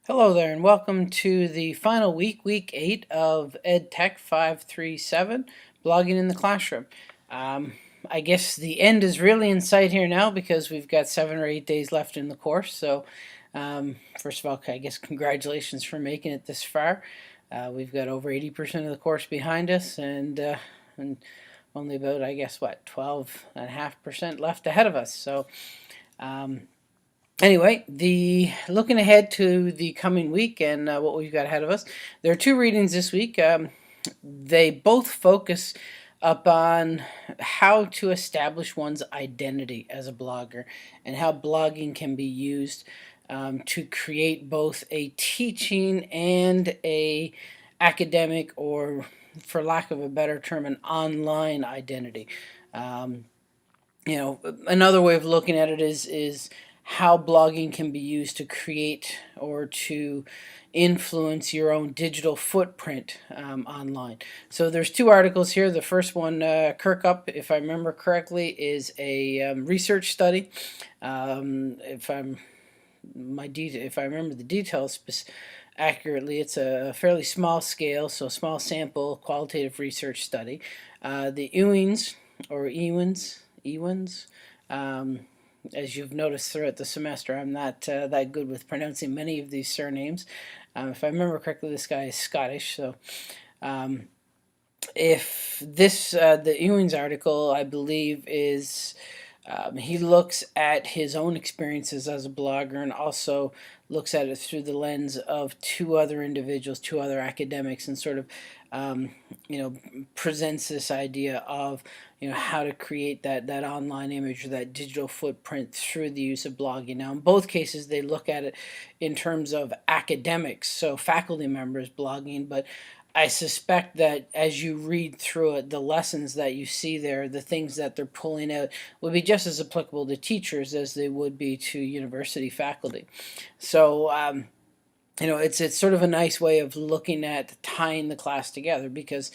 Hello there, and welcome to the final week 8 of EDTECH537, blogging in the classroom. Um, I guess the end is really in sight here now because we've got 7 or 8 days left in the course. So, first of all, I guess congratulations for making it this far. We've got over 80% of the course behind us, and only about, I guess, 12.5% left ahead of us. So, um, anyway, the looking ahead to the coming week and what we've got ahead of us, there are two readings this week. They both focus upon how to establish one's identity as a blogger and how blogging can be used to create both a teaching and a academic, or for lack of a better term, an online identity. Um, Another way of looking at it is how blogging can be used to create or to influence your own digital footprint online. So there's two articles here. The first one, Kirkup, if I remember correctly, is a research study. If I remember the details accurately, it's a fairly small scale, so small sample qualitative research study. The Ewings or Ewins. Um, as you've noticed throughout the semester, I'm not that good with pronouncing many of these surnames. If I remember correctly, this guy is Scottish. So, um, if this the Ewing's article, I believe, is he looks at his own experiences as a blogger and also looks at it through the lens of two other individuals, two other academics, and sort of um, presents this idea of how to create that online image or that digital footprint through the use of blogging. Now, in both cases, they look at it in terms of academics, so faculty members blogging, but I suspect that as you read through it, the lessons that you see there, the things that they're pulling out, will be just as applicable to teachers as they would be to university faculty. So, it's sort of a nice way of looking at tying the class together, because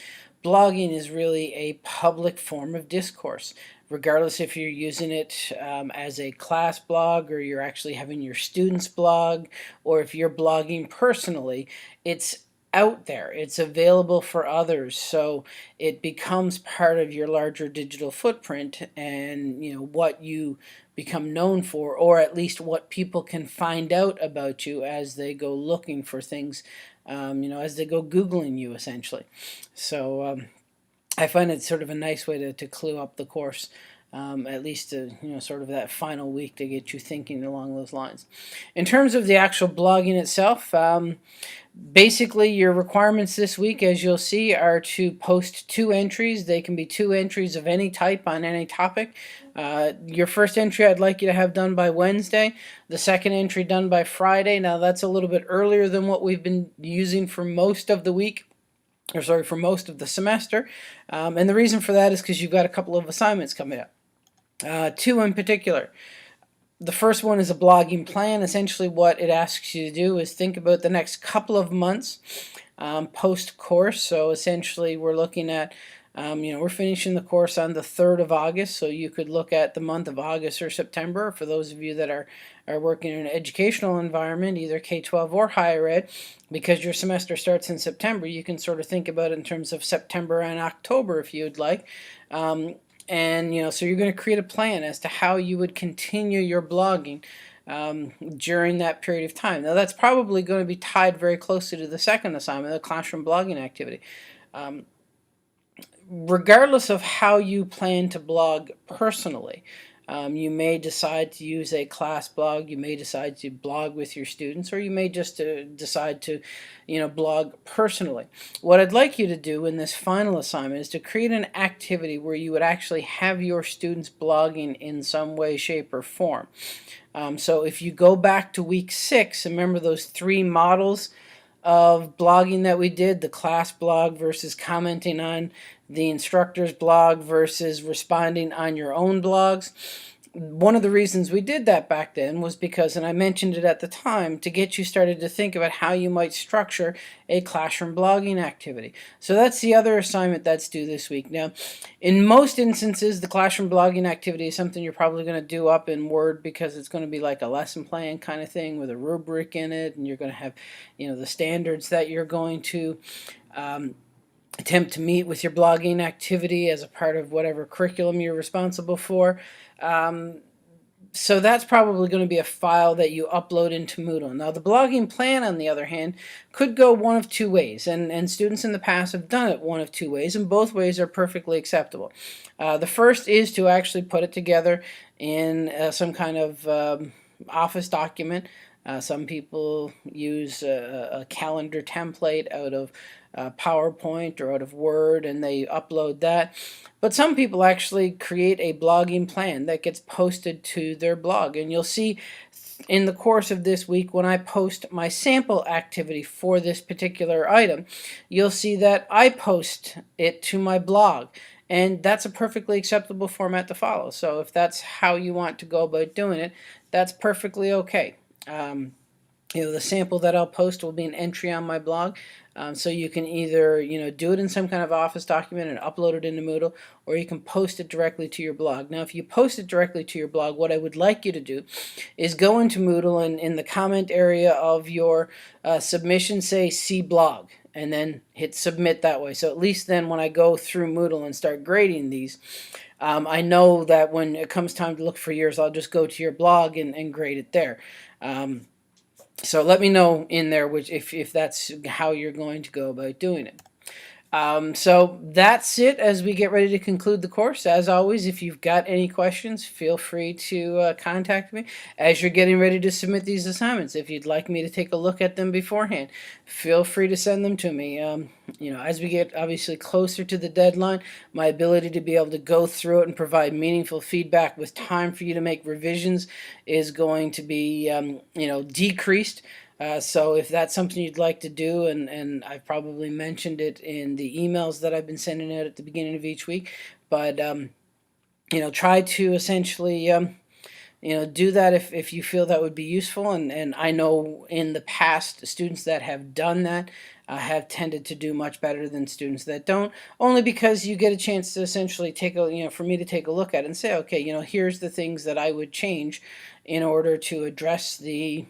blogging is really a public form of discourse. Regardless if you're using it as a class blog, or you're actually having your students blog, or if you're blogging personally, it's out there, it's available for others, so it becomes part of your larger digital footprint, and what you become known for, or at least what people can find out about you as they go looking for things, as they go Googling you, essentially. So I find it sort of a nice way to clue up the course, at least to, sort of that final week, to get you thinking along those lines. In terms of the actual blogging itself, basically, your requirements this week, as you'll see, are to post 2 entries. They can be 2 entries of any type on any topic. Your first entry I'd like you to have done by Wednesday. The second entry done by Friday. Now, that's a little bit earlier than what we've been using for most of the week, or sorry, for most of the semester. And the reason for that is because you've got a couple of assignments coming up. 2 in particular. The first one is a blogging plan. Essentially, what it asks you to do is think about the next couple of months post-course. So essentially, we're looking at, we're finishing the course on the 3rd of August, so you could look at the month of August or September. For those of you that are working in an educational environment, either K-12 or higher ed, because your semester starts in September, you can sort of think about it in terms of September and October if you'd like. And so you're going to create a plan as to how you would continue your blogging during that period of time. Now, that's probably going to be tied very closely to the second assignment, the classroom blogging activity. Regardless of how you plan to blog personally, you may decide to use a class blog, you may decide to blog with your students, or you may just decide to, blog personally. What I'd like you to do in this final assignment is to create an activity where you would actually have your students blogging in some way, shape, or form. So if you go back to week 6, remember those 3 models of blogging that we did, the class blog versus commenting on the instructor's blog versus responding on your own blogs. one of the reasons we did that back then was because, and I mentioned it at the time, to get you started to think about how you might structure a classroom blogging activity. So that's the other assignment that's due this week. Now, in most instances, the classroom blogging activity is something you're probably going to do up in Word, because it's going to be like a lesson plan kind of thing with a rubric in it, and you're going to have, the standards that you're going to attempt to meet with your blogging activity as a part of whatever curriculum you're responsible for. So that's probably going to be a file that you upload into Moodle. Now, the blogging plan, on the other hand, could go one of two ways, and students in the past have done it one of two ways, and both ways are perfectly acceptable. The first is to actually put it together in some kind of Office document. Some people use a calendar template out of PowerPoint or out of Word, and they upload that. But some people actually create a blogging plan that gets posted to their blog. And you'll see in the course of this week, when I post my sample activity for this particular item, you'll see that I post it to my blog. And that's a perfectly acceptable format to follow. So if that's how you want to go about doing it, that's perfectly okay. The sample that I'll post will be an entry on my blog. So you can either, do it in some kind of Office document and upload it into Moodle, or you can post it directly to your blog. Now, if you post it directly to your blog, what I would like you to do is go into Moodle and in the comment area of your submission, say see blog, and then hit submit that way. So at least then when I go through Moodle and start grading these, I know that when it comes time to look for yours, I'll just go to your blog and grade it there. So let me know in there if that's how you're going to go about doing it. So that's it as we get ready to conclude the course. As always, if you've got any questions, feel free to contact me as you're getting ready to submit these assignments. If you'd like me to take a look at them beforehand, feel free to send them to me. As we get obviously closer to the deadline, my ability to be able to go through it and provide meaningful feedback with time for you to make revisions is going to be, decreased. So if that's something you'd like to do, and I've probably mentioned it in the emails that I've been sending out at the beginning of each week, but try to essentially do that if you feel that would be useful. And I know in the past, students that have done that have tended to do much better than students that don't, only because you get a chance to essentially for me to take a look at it and say, okay, here's the things that I would change in order to address the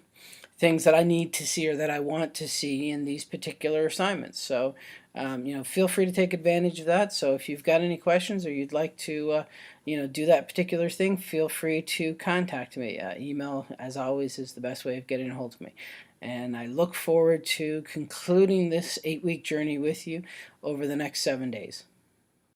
things that I need to see or that I want to see in these particular assignments. So, feel free to take advantage of that. So if you've got any questions or you'd like to, do that particular thing, feel free to contact me. Email, as always, is the best way of getting a hold of me. And I look forward to concluding this 8-week journey with you over the next 7 days.